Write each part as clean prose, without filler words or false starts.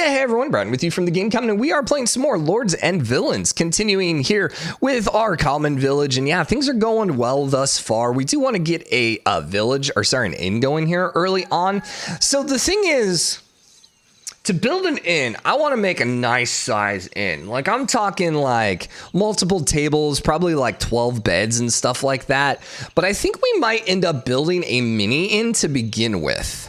Hey everyone, Brian with you from TheGameCommon, and we are playing some more Lords and Villains, continuing here with our common village. And yeah, things are going well thus far. We do want to get a village, or sorry, an inn going here early on. So the thing is, to build an inn, I want to make a nice size inn. Like, I'm talking like multiple tables, probably like 12 beds and stuff like that. But I think we might end up building a mini inn to begin with.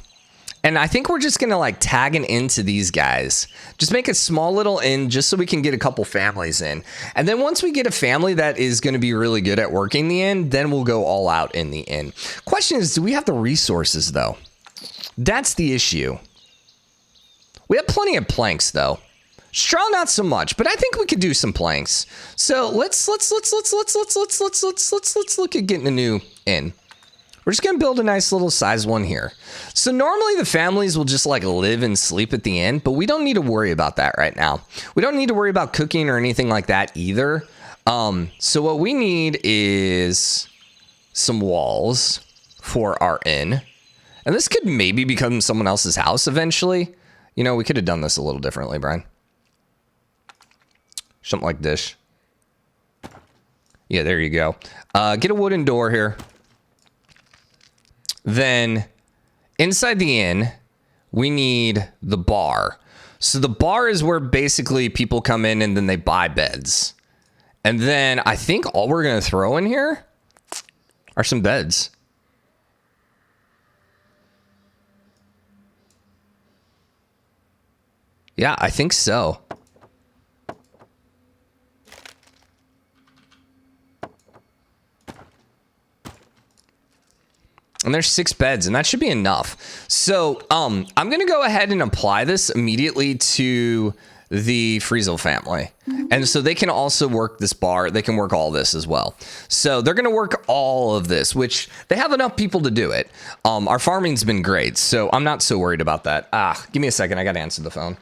And I think we're just going to like tag an inn to these guys. Just make a small little inn just so we can get a couple families in. And then once we get a family that is going to be really good at working the inn, then we'll go all out in the inn. Question is, do we have the resources though? That's the issue. We have plenty of planks though. Straw not so much, but I think we could do some planks. So let's look at getting a new inn. We're just going to build a nice little size one here. So normally the families will just like live and sleep at the inn, but we don't need to worry about that right now. We don't need to worry about cooking or anything like that either. So what we need is some walls for our inn. And this could maybe become someone else's house eventually. You know, we could have done this a little differently, Brian. Something like this. Yeah, there you go. Get a wooden door here. Then inside the inn, we need the bar. So the bar is where basically people come in and then they buy beds. And then I think all we're going to throw in here are some beds. Yeah, I think so. And there's 6 beds, and that should be enough. So, I'm going to go ahead and apply this immediately to the Friesel family. And so they can also work this bar. They can work all this as well. So they're going to work all of this, which they have enough people to do it. Our farming's been great, so I'm not so worried about that. Give me a second. I got to answer the phone.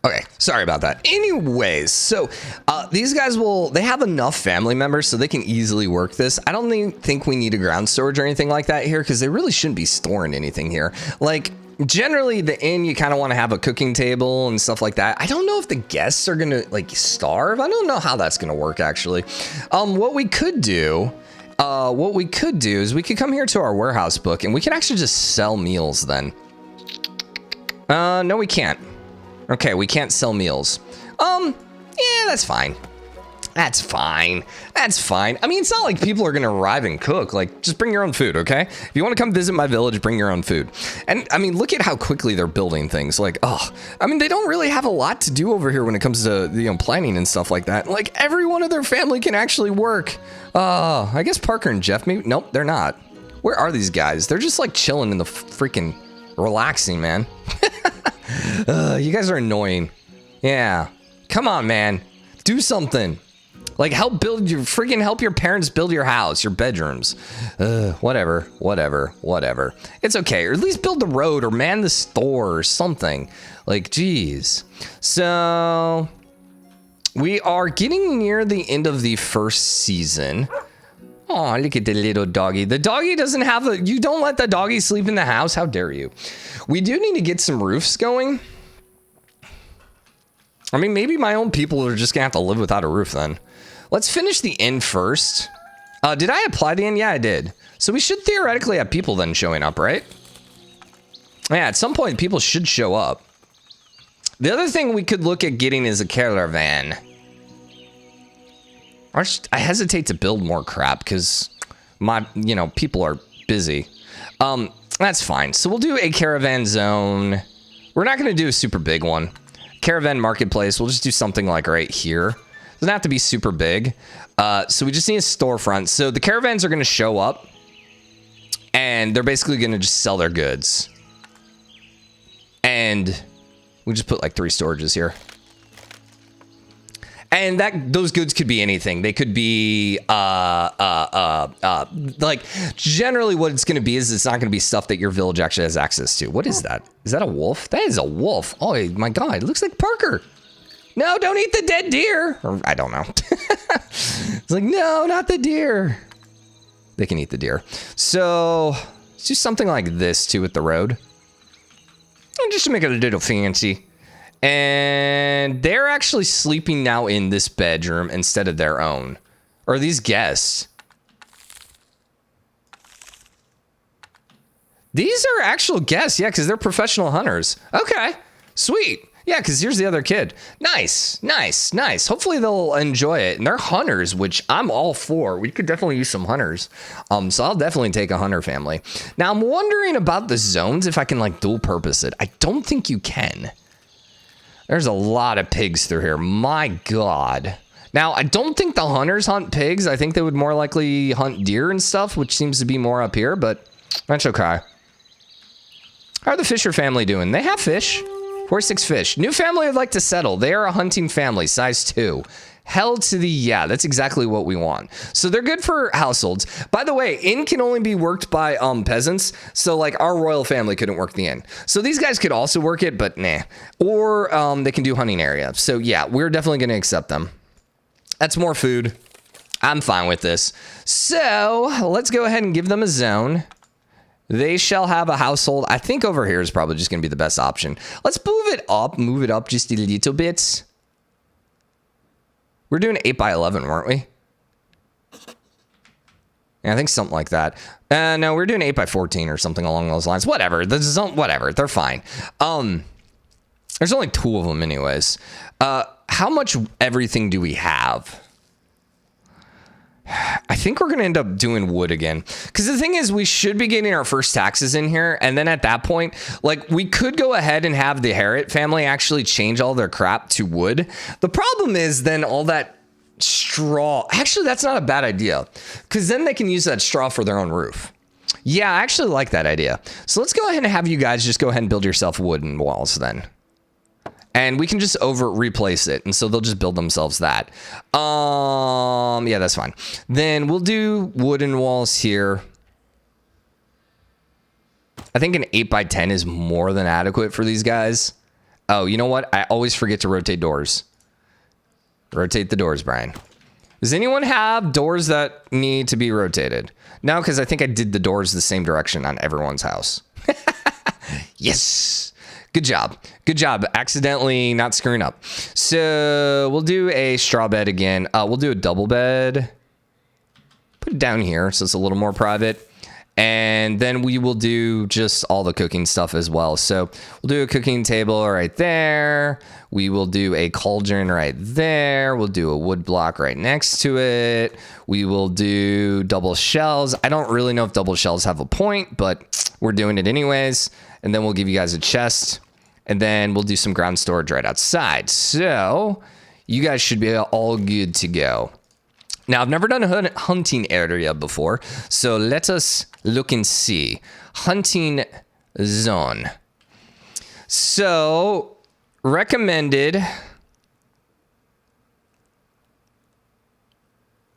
Okay, sorry about that. Anyways, so these guys they have enough family members so they can easily work this. I don't think we need a ground storage or anything like that here because they really shouldn't be storing anything here. Like, generally the inn, you kind of want to have a cooking table and stuff like that. I don't know if the guests are going to like starve. I don't know how that's going to work actually. What we could do is we could come here to our warehouse book and we can actually just sell meals then. No, we can't. Okay, we can't sell meals. Yeah, that's fine. That's fine. That's fine. I mean, it's not like people are going to arrive and cook. Like, just bring your own food, okay? If you want to come visit my village, bring your own food. And, I mean, look at how quickly they're building things. Like, I mean, they don't really have a lot to do over here when it comes to, you know, planning and stuff like that. Like, every one of their family can actually work. I guess Parker and Jeff, maybe. Nope, they're not. Where are these guys? They're just, like, chilling in the freaking relaxing, man. You guys are annoying. Yeah. Come on, man. Do something. Like, help your parents build your house, your bedrooms. Whatever. It's okay. Or at least build the road or man the store or something. Like, geez. So, we are getting near the end of the first season. Oh, look at the little doggy. The doggy doesn't have you don't let the doggy sleep in the house. How dare you? We do need to get some roofs going. I mean, maybe my own people are just gonna have to live without a roof then. Let's finish the inn first. Did I apply the inn? Yeah, I did. So we should theoretically have people then showing up, right? Yeah, at some point people should show up. The other thing we could look at getting is a caravan. I hesitate to build more crap because people are busy. That's fine. So we'll do a caravan zone. We're not going to do a super big one. Caravan marketplace. We'll just do something like right here. Doesn't have to be super big. So we just need a storefront. So the caravans are going to show up and they're basically going to just sell their goods. And we just put like 3 storages here. And those goods could be anything. They could be, like, generally what it's going to be is it's not going to be stuff that your village actually has access to. What is that? Is that a wolf? That is a wolf. Oh, my God. It looks like Parker. No, don't eat the dead deer. Or, I don't know. It's like, no, not the deer. They can eat the deer. So let's do something like this, too, with the road. just to make it a little fancy. And they're actually sleeping now in this bedroom instead of their own. Or these guests. These are actual guests, yeah, because they're professional hunters. Okay, sweet. Yeah, because here's the other kid. Nice, nice, nice. Hopefully they'll enjoy it. And they're hunters, which I'm all for. We could definitely use some hunters. So I'll definitely take a hunter family. Now, I'm wondering about the zones, if I can, like, dual purpose it. I don't think you can. There's a lot of pigs through here. My God. Now, I don't think the hunters hunt pigs. I think they would more likely hunt deer and stuff, which seems to be more up here, but that's okay. How are the Fisher family doing? They have fish. 46 fish. New family would like to settle. They are a hunting family, size 2. Hell to the yeah, that's exactly what we want. So they're good for households. By the way, inn can only be worked by peasants. So like our royal family couldn't work the inn. So these guys could also work it, but nah. Or they can do hunting area. So yeah, we're definitely going to accept them. That's more food. I'm fine with this. So let's go ahead and give them a zone. They shall have a household. I think over here is probably just going to be the best option. Let's move it up just a little bit. We're doing 8 by 11, weren't we? Yeah, I think something like that. No, we're doing 8 by 14 or something along those lines. Whatever. Whatever. They're fine. There's only 2 of them anyways. How much everything do we have? I think we're going to end up doing wood again. Because the thing is, we should be getting our first taxes in here. And then at that point, like, we could go ahead and have the Hideout family actually change all their crap to wood. The problem is then all that straw. Actually, that's not a bad idea. Because then they can use that straw for their own roof. Yeah, I actually like that idea. So let's go ahead and have you guys just go ahead and build yourself wooden walls then. And we can just replace it. And so they'll just build themselves that. Yeah, that's fine. Then we'll do wooden walls here. I think an 8 by 10 is more than adequate for these guys. Oh, you know what? I always forget to rotate doors. Rotate the doors, Brian. Does anyone have doors that need to be rotated? No, because I think I did the doors the same direction on everyone's house. Yes. Good job. Good job. Accidentally not screwing up. So we'll do a straw bed again. We'll do a double bed. Put it down here so it's a little more private. And then we will do just all the cooking stuff as well. So we'll do a cooking table right there. We will do a cauldron right there. We'll do a wood block right next to it. We will do double shells. I don't really know if double shells have a point, but we're doing it anyways. And then we'll give you guys a chest. And then we'll do some ground storage right outside. So you guys should be all good to go. Now, I've never done a hunting area before. So let us look and see. Hunting zone. So recommended. It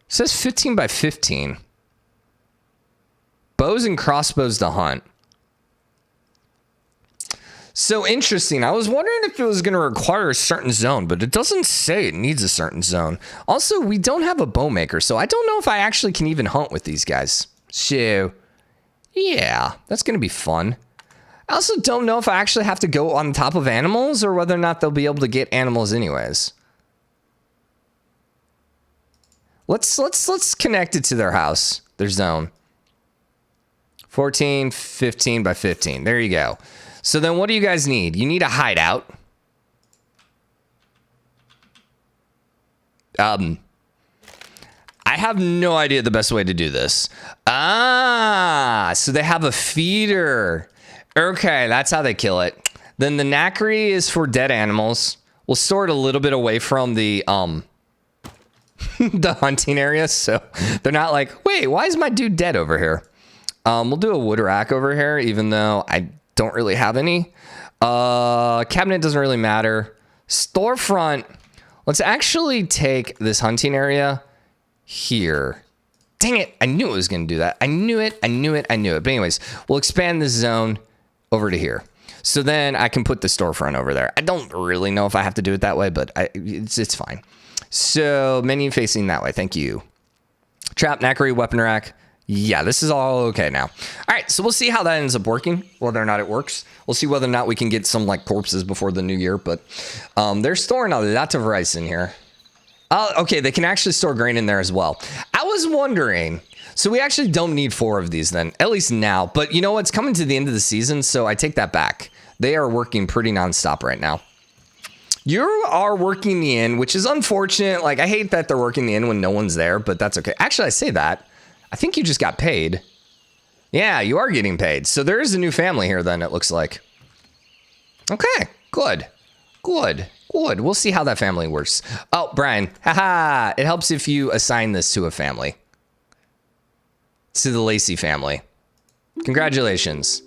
says 15 by 15. Bows and crossbows to hunt. So interesting. I was wondering if it was going to require a certain zone, but it doesn't say it needs a certain zone. Also, we don't have a bow maker, so I don't know if I actually can even hunt with these guys. So, yeah, that's going to be fun. I also don't know if I actually have to go on top of animals or whether or not they'll be able to get animals anyways. Let's connect it to their house, their zone. 14, 15 by 15. There you go. So then what do you guys need? You need a hideout. I have no idea the best way to do this. So they have a feeder. Okay, that's how they kill it. Then the knackery is for dead animals. We'll store it a little bit away from the the hunting area, so they're not like, wait, why is my dude dead over here? We'll do a wood rack over here, even though I don't really have any. Cabinet doesn't really matter. Storefront. Let's actually take this hunting area here. Dang it. I knew it was going to do that. I knew it. But anyways, we'll expand this zone over to here. So then I can put the storefront over there. I don't really know if I have to do it that way, but it's fine. So menu facing that way. Thank you. Trap, knackery, weapon rack. Yeah, this is all okay now. All right, so we'll see how that ends up working, whether or not it works. We'll see whether or not we can get some like corpses before the new year, but they're storing a lot of rice in here. Okay, they can actually store grain in there as well. I was wondering, so we actually don't need 4 of these then, at least now. But you know what? It's coming to the end of the season, so I take that back. They are working pretty nonstop right now. You are working the inn, which is unfortunate. Like, I hate that they're working the inn when no one's there, but that's okay. Actually, I say that. I think you just got paid. Yeah, you are getting paid. So there is a new family here then, it looks like. Okay, good. Good. Good. We'll see how that family works. Oh, Brian. Haha. It helps if you assign this to a family. To the Lacey family. Congratulations.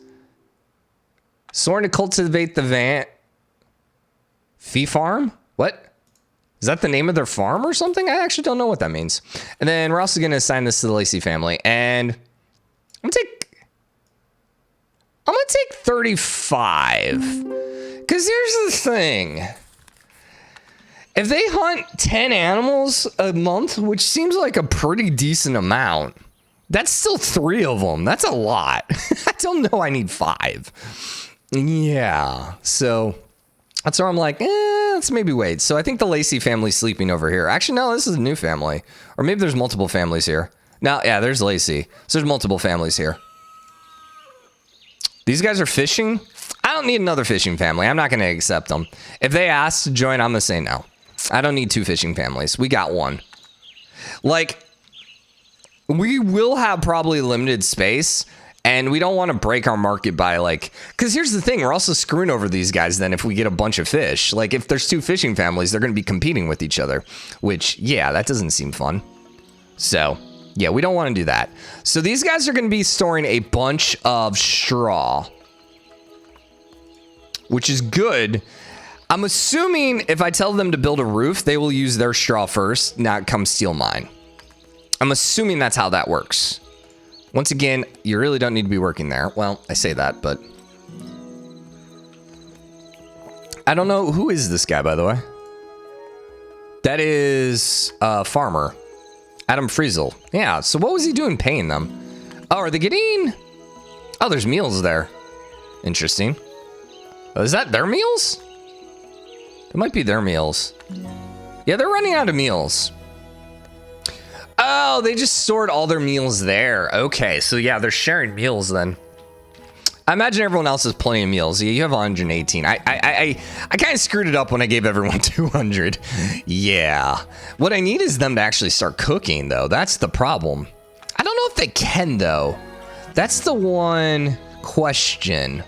Sworn to cultivate the Fee farm? What? Is that the name of their farm or something? I actually don't know what that means. And then we're also going to assign this to the Lacey family. And I'm going to take 35. Because here's the thing. If they hunt 10 animals a month, which seems like a pretty decent amount, that's still 3 of them. That's a lot. I don't know. I need 5. Yeah. So that's where I'm like, let's maybe wait. So I think the Lacey family's sleeping over here. Actually, no, this is a new family. Or maybe there's multiple families here. No, yeah, there's Lacey. So there's multiple families here. These guys are fishing. I don't need another fishing family. I'm not going to accept them. If they ask to join, I'm going to say no. I don't need 2 fishing families. We got 1. Like, we will have probably limited space, and we don't want to break our market by, like, because here's the thing. We're also screwing over these guys then if we get a bunch of fish. Like, if there's 2 fishing families, they're going to be competing with each other, which, yeah, that doesn't seem fun. So, yeah, we don't want to do that. So these guys are going to be storing a bunch of straw, which is good. I'm assuming if I tell them to build a roof, they will use their straw first, not come steal mine. I'm assuming that's how that works. Once again, you really don't need to be working there. Well, I say that, but I don't know. Who is this guy, by the way? That is Farmer. Adam Friesel. Yeah, so what was he doing paying them? Oh, are they getting... Oh, there's meals there. Interesting. Oh, is that their meals? It might be their meals. Yeah, they're running out of meals. Oh, they just stored all their meals there. Okay, so yeah, they're sharing meals then. I imagine everyone else has plenty of meals. Yeah, you have 118. I kind of screwed it up when I gave everyone 200. Yeah. What I need is them to actually start cooking, though. That's the problem. I don't know if they can, though. That's the one question.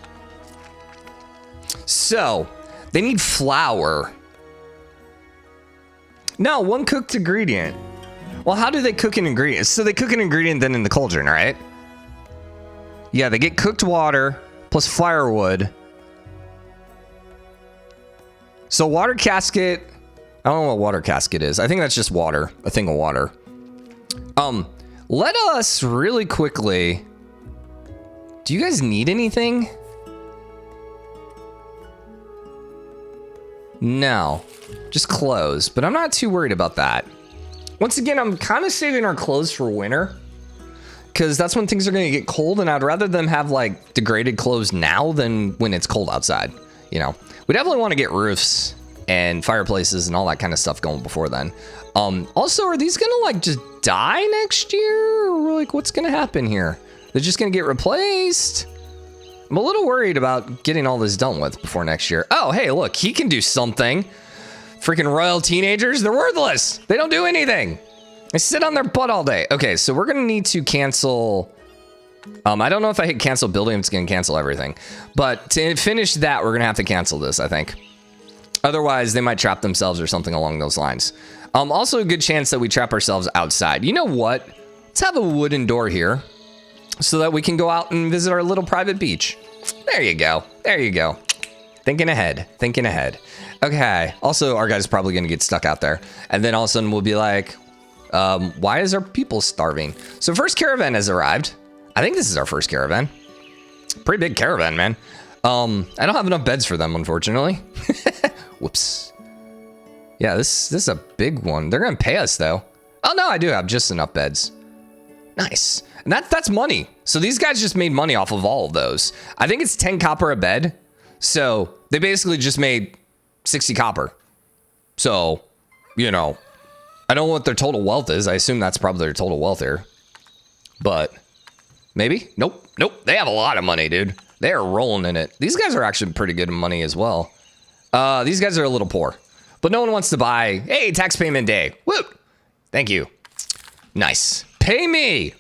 So, they need flour. No, 1 cooked ingredient. Well, how do they cook an ingredient? So they cook an ingredient then in the cauldron, right? Yeah, they get cooked water plus firewood. So water casket. I don't know what water casket is. I think that's just water. A thing of water. Let us really quickly. Do you guys need anything? No. Just clothes. But I'm not too worried about that. Once again, I'm kind of saving our clothes for winter. Because that's when things are going to get cold, and I'd rather them have, like, degraded clothes now than when it's cold outside, you know? We definitely want to get roofs and fireplaces and all that kind of stuff going before then. Also, are these going to, like, just die next year? Or, like, what's going to happen here? They're just going to get replaced? I'm a little worried about getting all this done with before next year. Oh, hey, look, he can do something. Freaking royal teenagers, they're worthless. They don't do anything. They sit on their butt all day. Okay, so we're going to need to cancel. I don't know if I hit cancel building, it's going to cancel everything. But to finish that, we're going to have to cancel this, I think. Otherwise, they might trap themselves or something along those lines. Also, a good chance that we trap ourselves outside. You know what? Let's have a wooden door here so that we can go out and visit our little private beach. There you go. There you go. Thinking ahead. Thinking ahead. Okay. Also, our guy's probably going to get stuck out there. And then all of a sudden, we'll be like... why is our people starving? So first caravan has arrived. I think this is our first caravan. Pretty big caravan, man. I don't have enough beds for them, unfortunately. Whoops. Yeah, this is a big one. They're gonna pay us though. Oh no, I do have just enough beds. Nice. And that's money. So these guys just made money off of all of those. I think it's 10 copper a bed. So they basically just made 60 copper. So, you know, I don't know what their total wealth is. I assume that's probably their total wealth here. But maybe? Nope. They have a lot of money, dude. They are rolling in it. These guys are actually pretty good in money as well. These guys are a little poor. But no one wants to buy. Hey, tax payment day. Woo! Thank you. Nice. Pay me.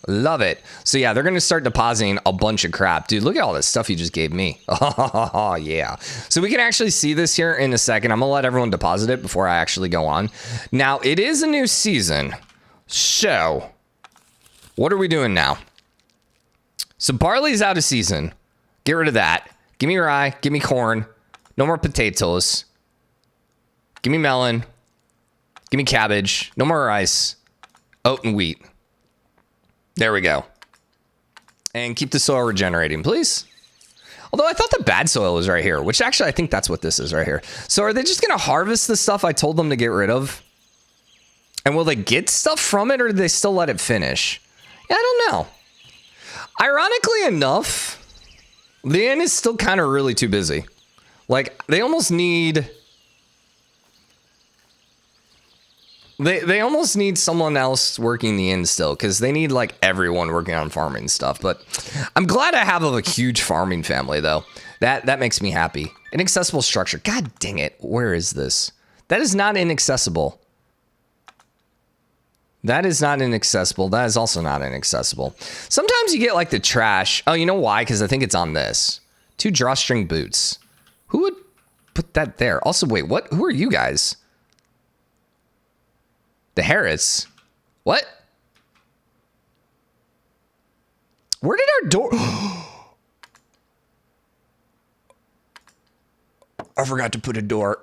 Love it. So yeah, they're going to start depositing a bunch of crap. Dude, look at all this stuff you just gave me. Oh, yeah. So we can actually see this here in a second. I'm going to let everyone deposit it before I actually go on. Now, it is a new season. So, what are we doing now? So barley's out of season. Get rid of that. Give me rye. Give me corn. No more potatoes. Give me melon. Give me cabbage. No more rice. Oat and wheat. There we go. And keep the soil regenerating, please. Although I thought the bad soil was right here, which actually I think that's what this is right here. So are they just going to harvest the stuff I told them to get rid of? And will they get stuff from it, or do they still let it finish? Yeah, I don't know. Ironically enough, the inn is still kind of really too busy. Like, they almost need... They almost need someone else working the inn still, because they need, like, everyone working on farming stuff. But I'm glad I have a huge farming family, though. That makes me happy. Inaccessible structure. God dang it. Where is this? That is not inaccessible. That is not inaccessible. That is also not inaccessible. Sometimes you get, like, the trash. Oh, you know why? Because I think it's on this. 2 drawstring boots. Who would put that there? Also, wait, what? Who are you guys? The Harris. What? Where did our door... I forgot to put a door.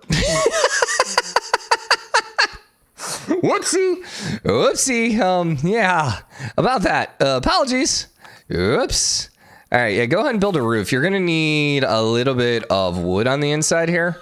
Whoopsie. Yeah. About that. Apologies. Oops. All right. Yeah, go ahead and build a roof. You're going to need a little bit of wood on the inside here.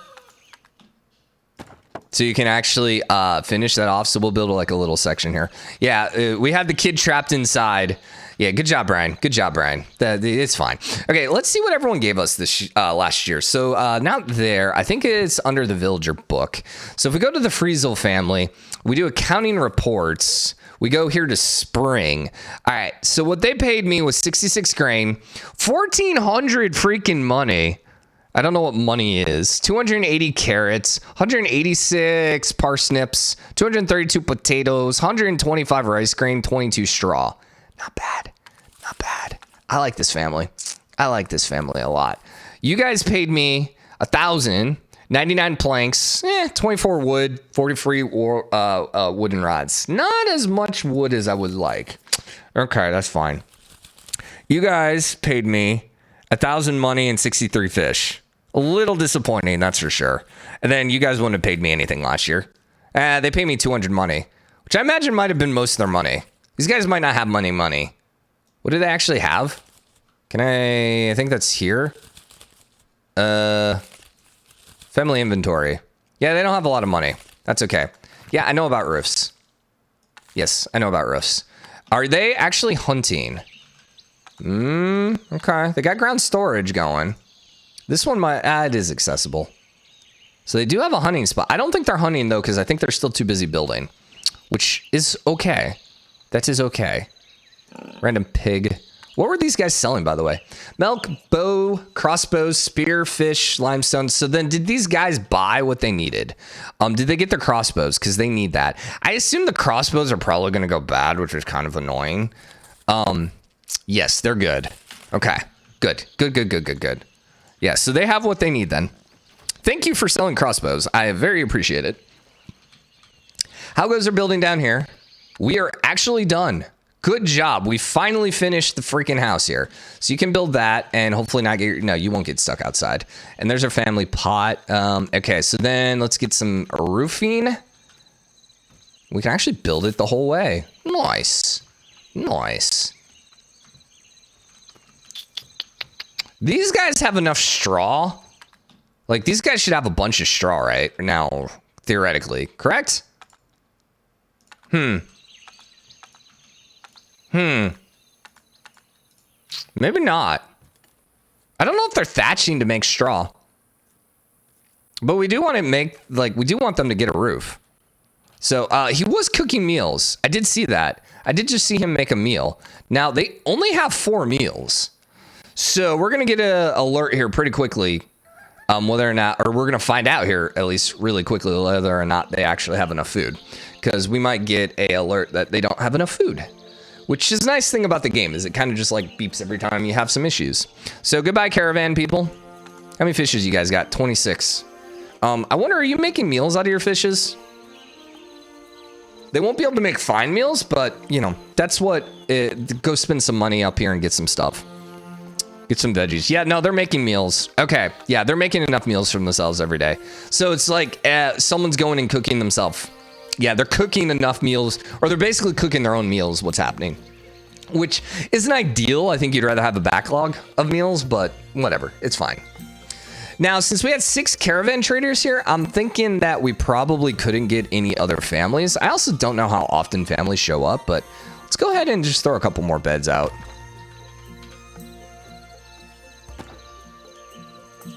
So you can actually finish that off. So we'll build like a little section here. Yeah, we had the kid trapped inside. Yeah, good job, Brian. Good job, Brian. It's fine. Okay, let's see what everyone gave us this last year. So not there. I think it's under the villager book. So if we go to the Friesel family, we do accounting reports. We go here to spring. All right, so what they paid me was 66 grain, 1,400 freaking money. I don't know what money is. 280 carrots, 186 parsnips, 232 potatoes, 125 rice grain, 22 straw. Not bad. Not bad. I like this family. I like this family a lot. You guys paid me 1,000, 99 planks, 24 wood, 43 wooden rods. Not as much wood as I would like. Okay, that's fine. You guys paid me 1,000 money and 63 fish. A little disappointing, that's for sure. And then you guys wouldn't have paid me anything last year. They paid me 200 money, which I imagine might have been most of their money. These guys might not have money. What do they actually have? I think that's here. Family inventory. Yeah, they don't have a lot of money. That's okay. Yeah, I know about roofs. Yes, I know about roofs. Are they actually hunting? Okay. They got ground storage going. This one, it is accessible. So they do have a hunting spot. I don't think they're hunting, though, because I think they're still too busy building, which is okay. That is okay. Random pig. What were these guys selling, by the way? Milk, bow, crossbows, spear, fish, limestone. So then did these guys buy what they needed? Did they get their crossbows? Because they need that. I assume the crossbows are probably going to go bad, which is kind of annoying. Yes, they're good. Okay, good. Yeah, so they have what they need then. Thank you for selling crossbows. I very appreciate it. How goes our building down here? We are actually done. Good job. We finally finished the freaking house here. So you can build that and hopefully not get... No, you won't get stuck outside. And there's our family pot. Okay, so then let's get some roofing. We can actually build it the whole way. Nice. These guys have enough straw. Like, these guys should have a bunch of straw right now, theoretically. Correct? Maybe not. I don't know if they're thatching to make straw. But we do want to make, like, we do want them to get a roof. So he was cooking meals. I did see that. I did just see him make a meal. Now, they only have 4 meals. So we're going to get an alert here pretty quickly. Whether or not, or we're going to find out here, at least really quickly, whether or not they actually have enough food. Because we might get a alert that they don't have enough food. Which is a nice thing about the game, is it kind of just like beeps every time you have some issues. So goodbye, Caravan people. How many fishes you guys got? 26. I wonder, are you making meals out of your fishes? They won't be able to make fine meals, but, you know, that's what, go spend some money up here and get some stuff. Get some veggies. Yeah, no, they're making meals. Okay, yeah, they're making enough meals for themselves every day. So it's like someone's going and cooking themselves. Yeah, they're cooking enough meals, or they're basically cooking their own meals, what's happening. Which isn't ideal. I think you'd rather have a backlog of meals, but whatever, it's fine. Now, since we had 6 caravan traders here, I'm thinking that we probably couldn't get any other families. I also don't know how often families show up, but let's go ahead and just throw a couple more beds out.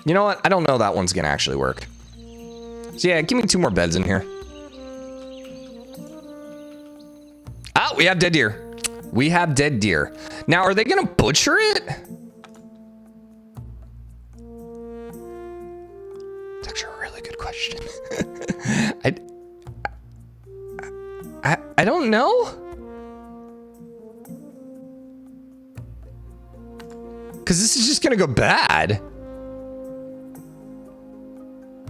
You know what? I don't know that one's gonna actually work. So yeah, give me 2 more beds in here. Ah, we have dead deer. We have dead deer. Now, are they gonna butcher it? It's actually a really good question. I don't know. Because this is just gonna go bad.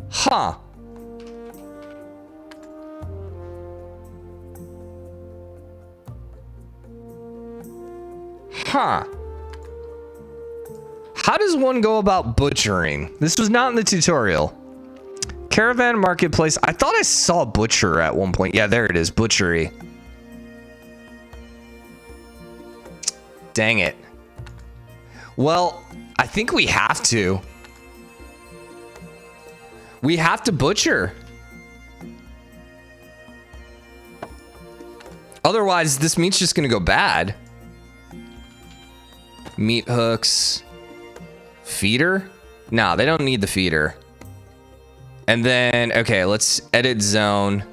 Huh. Huh. How does one go about butchering? This was not in the tutorial. Caravan marketplace. I thought I saw butcher at one point. Yeah, there it is. Butchery. Dang it. Well, I think we have to. We have to butcher. Otherwise, this meat's just gonna go bad. Meat hooks. Feeder? Nah, they don't need the feeder. And then, okay, let's edit zone.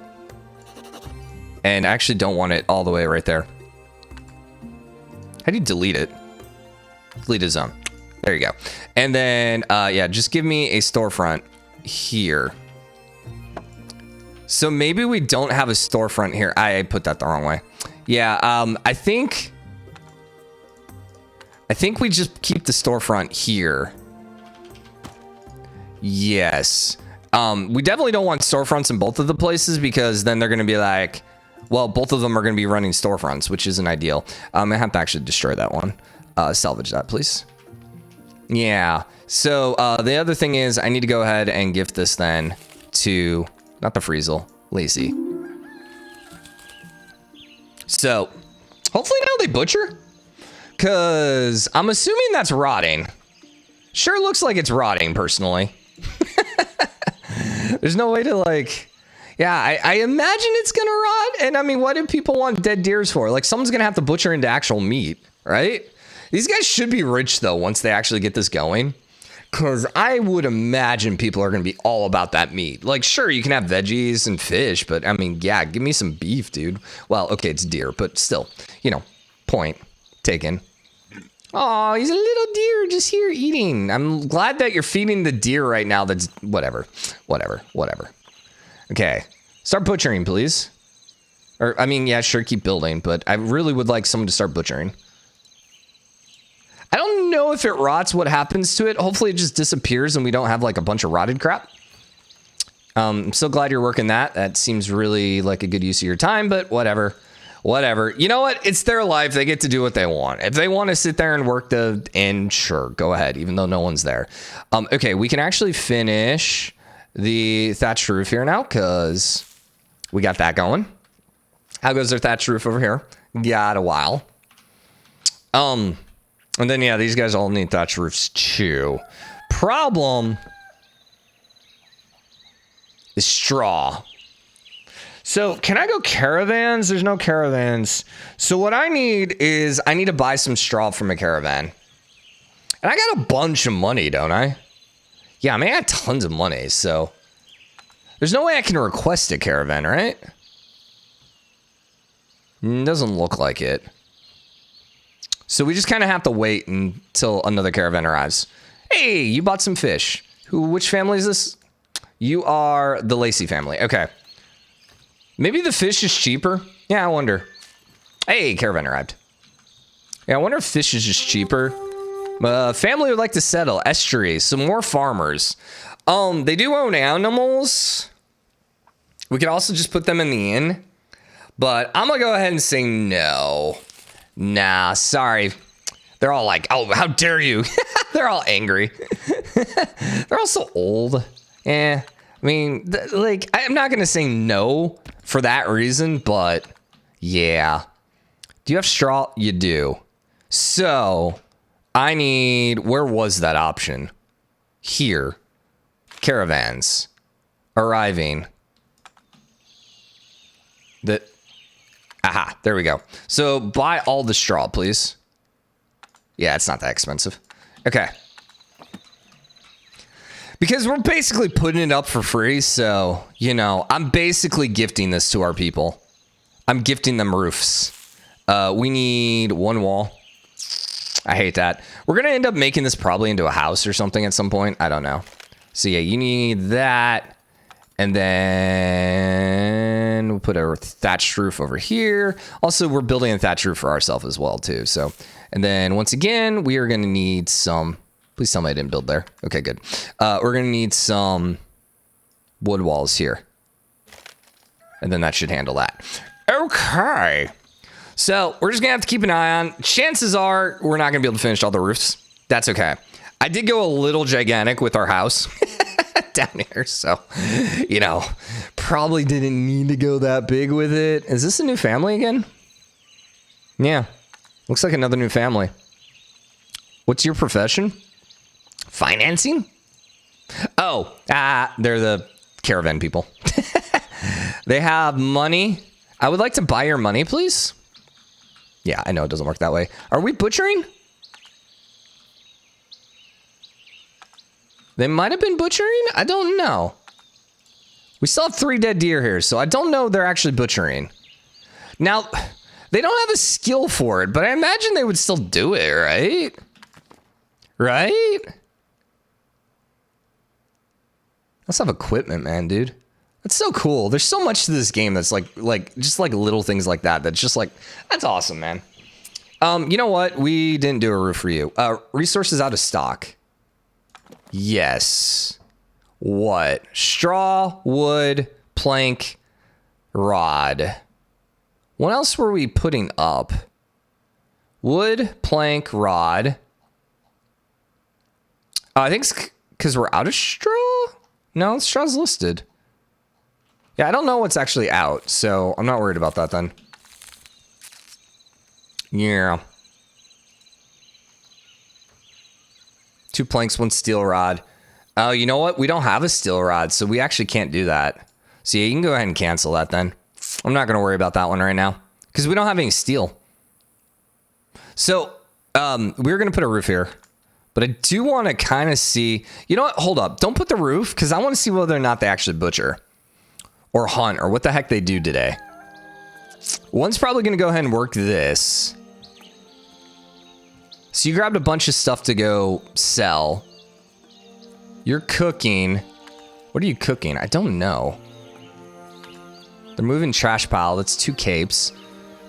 And I actually don't want it all the way right there. How do you delete it? Delete a zone. There you go. And then, yeah, just give me a storefront here. So maybe we don't have a storefront here. I put that the wrong way. Yeah, I think we just keep the storefront here. Yes. We definitely don't want storefronts in both of the places, because then they're going to be like, well, both of them are going to be running storefronts, which isn't ideal. I have to actually destroy that one. Salvage that, please. Yeah. So the other thing is I need to go ahead and gift this then to, not the Friesel, Lacey. So hopefully now they butcher, because I'm assuming that's rotting. Sure looks like it's rotting, personally. There's no way to, like, yeah, I imagine it's gonna rot. And I mean, what do people want dead deers for? Like, someone's gonna have to butcher into actual meat, right? These guys should be rich, though, once they actually get this going. Because I would imagine people are going to be all about that meat. Like, sure, you can have veggies and fish, but, I mean, yeah, give me some beef, dude. Well, okay, it's deer, but still, you know, point taken. Oh, he's a little deer just here eating. I'm glad that you're feeding the deer right now. That's whatever. Okay, start butchering, please. Or, I mean, yeah, sure, keep building, but I really would like someone to start butchering. I don't know if it rots, what happens to it. Hopefully it just disappears and we don't have like a bunch of rotted crap. I'm so glad you're working that. That seems really like a good use of your time, but whatever. Whatever. You know what? It's their life. They get to do what they want. If they want to sit there and work the end, sure, go ahead, even though no one's there. Okay, we can actually finish the thatched roof here now, because we got that going. How goes their thatched roof over here? Got a while. And then, yeah, these guys all need thatched roofs too. Problem is straw. So can I go caravans? There's no caravans. So what I need is I need to buy some straw from a caravan. And I got a bunch of money, don't I? Yeah, I mean, I got tons of money, so there's no way I can request a caravan, right? Doesn't look like it. So we just kind of have to wait until another caravan arrives. Hey, you bought some fish. Which family is this? You are the Lacey family. Okay. Maybe the fish is cheaper? Yeah, I wonder. Hey, caravan arrived. Yeah, I wonder if fish is just cheaper. Family would like to settle. Estuary. Some more farmers. They do own animals. We could also just put them in the inn. But I'm going to go ahead and say no. Nah, sorry. They're all like, oh, how dare you? They're all angry. They're all so old. I mean, like, I'm not going to say no for that reason, but yeah. Do you have straw? You do. So I need, where was that option? Here. Caravans. Arriving. Aha, there we go. So buy all the straw, please. Yeah, it's not that expensive. Okay. Because we're basically putting it up for free, so, you know, I'm basically gifting this to our people. I'm gifting them roofs. We need one wall. I hate that. We're going to end up making this probably into a house or something at some point. I don't know. So, yeah, you need that. And then we'll put a thatched roof over here. Also, we're building a thatched roof for ourselves as well, too. So, and then once again, we are going to need some... Please tell me I didn't build there. Okay, good. We're going to need some wood walls here. And then that should handle that. Okay. So we're just going to have to keep an eye on. Chances are we're not going to be able to finish all the roofs. That's okay. I did go a little gigantic with our house down here. So, you know, probably didn't need to go that big with it. Is this a new family again? Yeah. Looks like another new family. What's your profession? Financing? Oh, they're the caravan people. They have money. I would like to buy your money, please. Yeah, I know it doesn't work that way. Are we butchering? They might have been butchering? I don't know. We still have 3 dead deer here, so I don't know they're actually butchering. Now, they don't have a skill for it, but I imagine they would still do it, right? Right? Let's have equipment, man, dude. That's so cool. There's so much to this game that's like just like little things like that. That's just like, that's awesome, man. You know what? We didn't do a roof for you. Resources out of stock. Yes. What? Straw, wood, plank, rod. What else were we putting up? Wood, plank, rod. I think it's because we're out of straw. No, straw's listed. Yeah, I don't know what's actually out, so I'm not worried about that then. Yeah. 2 planks, 1 steel rod. Oh, you know what? We don't have a steel rod, so we actually can't do that. So yeah, you can go ahead and cancel that then. I'm not going to worry about that one right now because we don't have any steel. So we're going to put a roof here. But I do want to kind of see... You know what? Hold up. Don't put the roof, because I want to see whether or not they actually butcher. Or hunt, or what the heck they do today. One's probably going to go ahead and work this. So you grabbed a bunch of stuff to go sell. You're cooking. What are you cooking? I don't know. They're moving trash pile. That's 2 capes.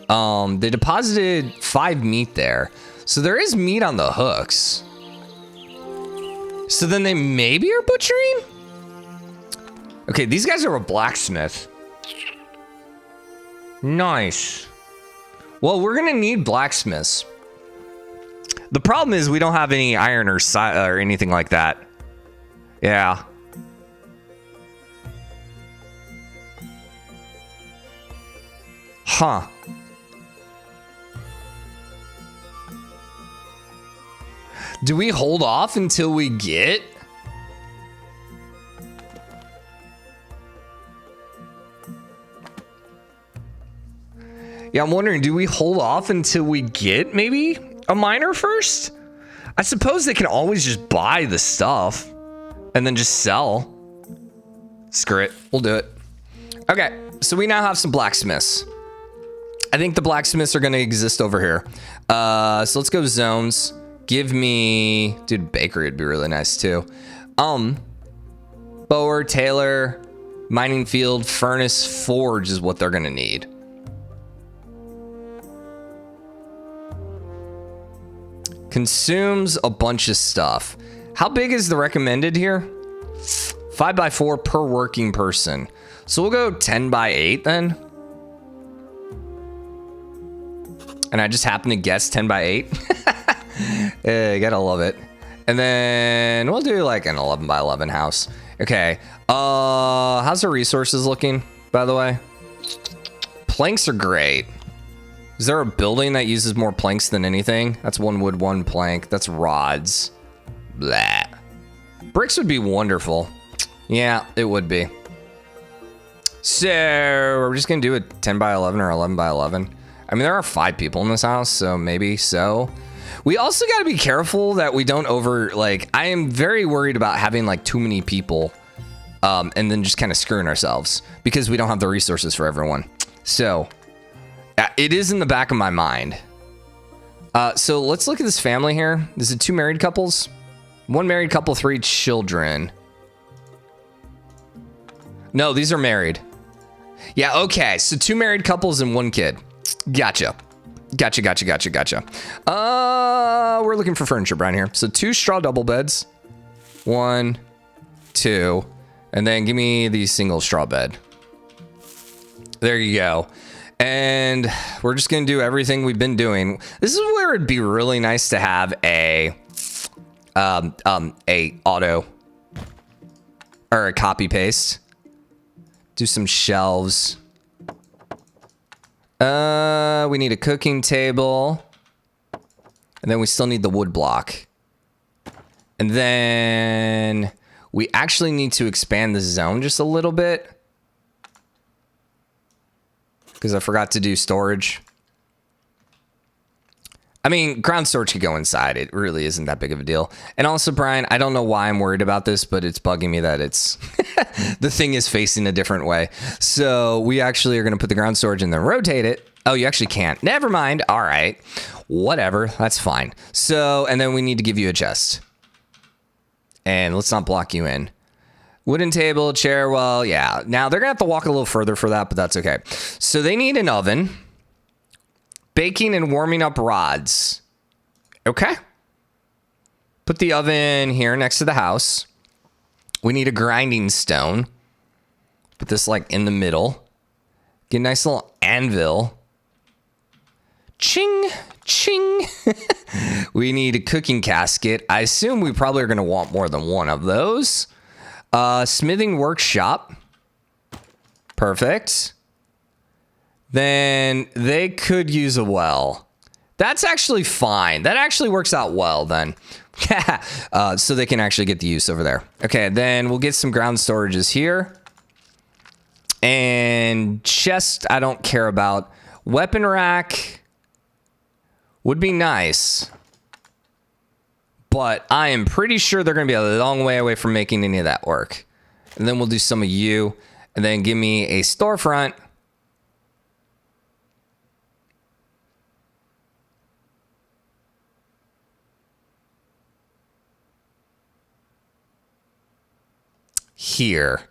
They deposited 5 meat there. So there is meat on the hooks. So then they maybe are butchering? Okay, these guys are a blacksmith. Nice. Well, we're gonna need blacksmiths. The problem is we don't have any iron or anything like that. Yeah. Huh. Do we hold off until we get? Yeah, I'm wondering, do we hold off until we get maybe a miner first? I suppose they can always just buy the stuff and then just sell. Screw it. We'll do it. Okay, so we now have some blacksmiths. I think the blacksmiths are going to exist over here. So let's go zones. Give me... Dude, bakery would be really nice too. Bower, tailor, mining field, furnace, forge is what they're going to need. Consumes a bunch of stuff. How big is the recommended here? 5x4 per working person. So we'll go 10x8 then. And I just happen to guess 10x8. Yeah, you gotta love it. And then we'll do like an 11x11 house. Okay. How's the resources looking, by the way? Planks are great. Is there a building that uses more planks than anything? That's 1 wood, 1 plank. That's rods. Blah. Bricks would be wonderful. Yeah, it would be. So we're just gonna do a 10x11 or 11x11. I mean, there are 5 people in this house, so maybe so. We also got to be careful that we don't I am very worried about having like too many people and then just kind of screwing ourselves because we don't have the resources for everyone. So it is in the back of my mind. So let's look at this family here. This is 2 married couples, 1 married couple, 3 children. No, these are married. Yeah, okay. So 2 married couples and 1 kid. Gotcha. We're looking for furniture, Brian, here. So 2 straw double beds. 1, 2. And then give me the single straw bed. There you go. And we're just going to do everything we've been doing. This is where it'd be really nice to have a auto or a copy paste. Do some shelves. We need a cooking table. And then we still need the wood block. And then we actually need to expand the zone just a little bit. Because I forgot to do storage. I mean, ground storage could go inside. It really isn't that big of a deal. And also, Brian, I don't know why I'm worried about this, but it's bugging me that it's the thing is facing a different way. So we actually are going to put the ground storage and then rotate it. Oh, you actually can't. Never mind. All right. Whatever. That's fine. So, and then we need to give you a chest. And let's not block you in. Wooden table, chair, well, yeah. Now, they're going to have to walk a little further for that, but that's okay. So they need an oven. Baking and warming up rods. Okay. Put the oven here next to the house. We need a grinding stone. Put this like in the middle. Get a nice little anvil. Ching, ching. We need a cooking casket. I assume we probably are going to want more than one of those. Smithing workshop. Perfect. Then they could use a well. That's actually fine. That actually works out well then. So they can actually get the use over there. Okay, then we'll get some ground storages here. And chest, I don't care about. Weapon rack would be nice. But I am pretty sure they're going to be a long way away from making any of that work. And then we'll do some of you. And then give me a storefront. Here.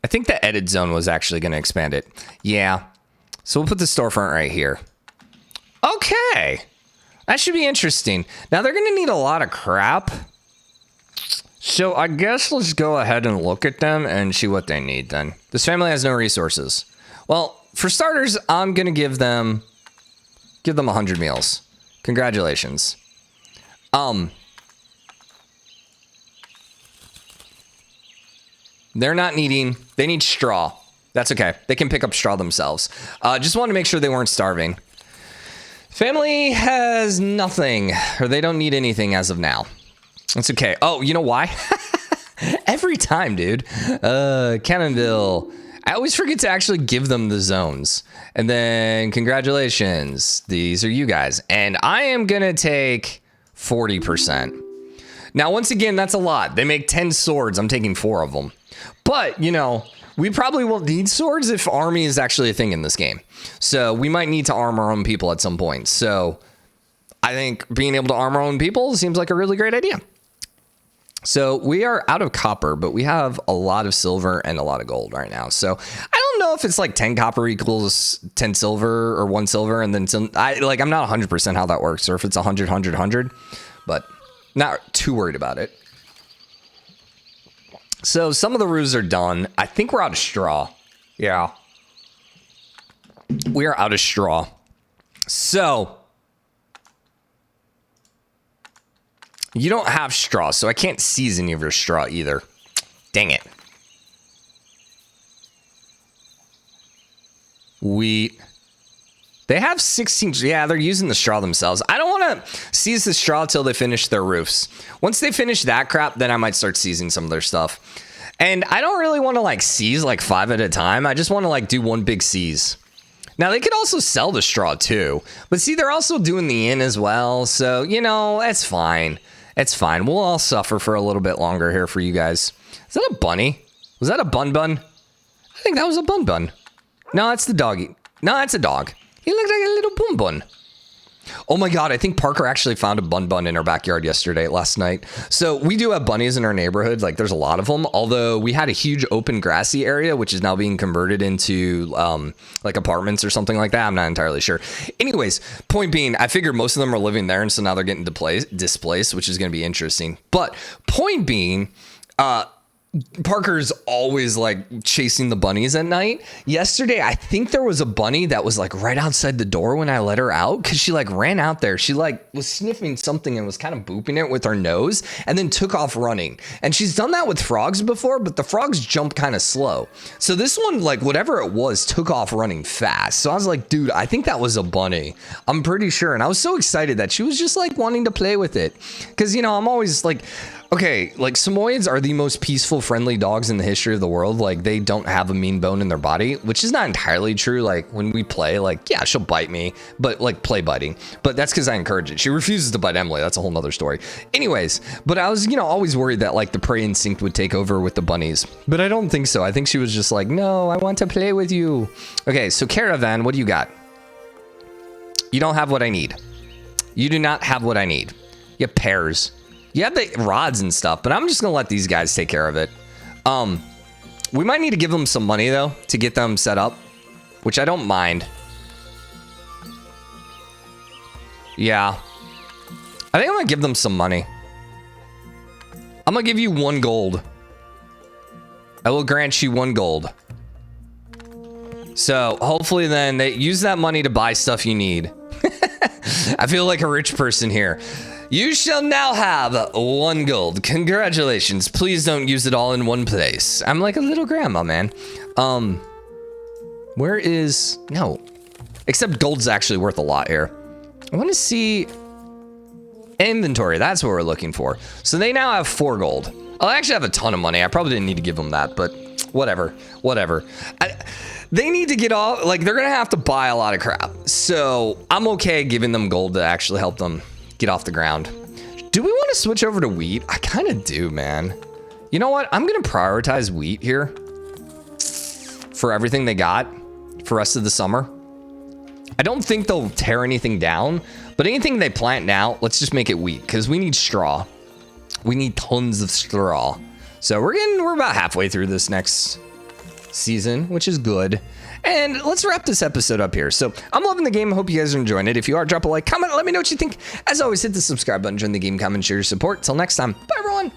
I think the edit zone was actually going to expand it. Yeah. So we'll put the storefront right here. Okay. That should be interesting. Now they're going to need a lot of crap. So I guess let's go ahead and look at them and see what they need then. This family has no resources. Well, for starters, I'm going to give them 100 meals. Congratulations. They're not needing, they need straw. That's okay. They can pick up straw themselves. Just wanted to make sure they weren't starving. Family has nothing, or they don't need anything as of now. That's okay. Oh, you know why? Every time, dude. Cannonville. I always forget to actually give them the zones. And then congratulations, these are you guys. And I am gonna take 40%. Now, once again, that's a lot. They make 10 swords. I'm taking 4 of them. But, you know, we probably won't need swords if army is actually a thing in this game. So we might need to arm our own people at some point. So I think being able to arm our own people seems like a really great idea. So we are out of copper, but we have a lot of silver and a lot of gold right now. So I don't know if it's like 10 copper equals 10 silver or 1 silver. And then I'm not 100% how that works, or if it's 100, 100, 100, but not too worried about it. So some of the roofs are done. I think we're out of straw. Yeah. We are out of straw. So you don't have straw, so I can't seize any of your straw either. Dang it. Wheat. They have 16. Yeah, they're using the straw themselves. I don't want to seize the straw till they finish their roofs. Once they finish that crap, then I might start seizing some of their stuff. And I don't really want to like seize like 5 at a time. I just want to like do one big seize. Now, they could also sell the straw too. But see, they're also doing the inn as well. So, you know, that's fine. It's fine. We'll all suffer for a little bit longer here for you guys. Is that a bunny? Was that a bun bun? I think that was a bun bun. No, that's the doggy. No, that's a dog. He looked like a little bun bun. Oh my God, I think Parker actually found a bun bun in our backyard last night. So we do have bunnies in our neighborhood. Like there's a lot of them, although we had a huge open grassy area, which is now being converted into like apartments or something like that. I'm not entirely sure. Anyways, point being, I figured most of them are living there. And so now they're getting displaced, which is going to be interesting. But point being, Parker's always like chasing the bunnies at night. Yesterday, I think there was a bunny that was like right outside the door when I let her out, because she like ran out there. She like was sniffing something and was kind of booping it with her nose and then took off running. And she's done that with frogs before, but the frogs jump kind of slow. So this one, like whatever it was, took off running fast. So I was like, dude, I think that was a bunny. I'm pretty sure. And I was so excited that she was just like wanting to play with it. Because, you know, I'm always like, okay, like Samoyeds are the most peaceful, friendly dogs in the history of the world. Like they don't have a mean bone in their body, which is not entirely true. Like when we play, like, yeah, she'll bite me, but like play biting. But that's because I encourage it. She refuses to bite Emily. That's a whole nother story. Anyways, but I was, you know, always worried that like the prey instinct would take over with the bunnies. But I don't think so. I think she was just like, no, I want to play with you. Okay, so Caravan, what do you got? You don't have what I need. You do not have what I need. You have pears. You have the rods and stuff, but I'm just going to let these guys take care of it. We might need to give them some money, though, to get them set up, which I don't mind. Yeah. I think I'm going to give them some money. I'm going to give you 1 gold. I will grant you 1 gold. So, hopefully then, they use that money to buy stuff you need. I feel like a rich person here. You shall now have 1 gold. Congratulations. Please don't use it all in one place. I'm like a little grandma, man. Where is... No. Except gold's actually worth a lot here. I want to see... Inventory. That's what we're looking for. So they now have 4 gold. I'll actually have a ton of money. I probably didn't need to give them that, but whatever. Whatever. They need to get off... Like, they're going to have to buy a lot of crap. So I'm okay giving them gold to actually help them get off the ground. Do we want to switch over to wheat? I kind of do, man. You know what? I'm going to prioritize wheat here for everything they got for rest of the summer. I don't think they'll tear anything down, but anything they plant now, let's just make it wheat because we need straw. We need tons of straw. So we're about halfway through this next season, which is good. And let's wrap this episode up here. So I'm loving the game. I hope you guys are enjoying it. If you are, drop a like, comment, let me know what you think. As always, hit the subscribe button, join the game, comment, share your support. Till next time, bye everyone.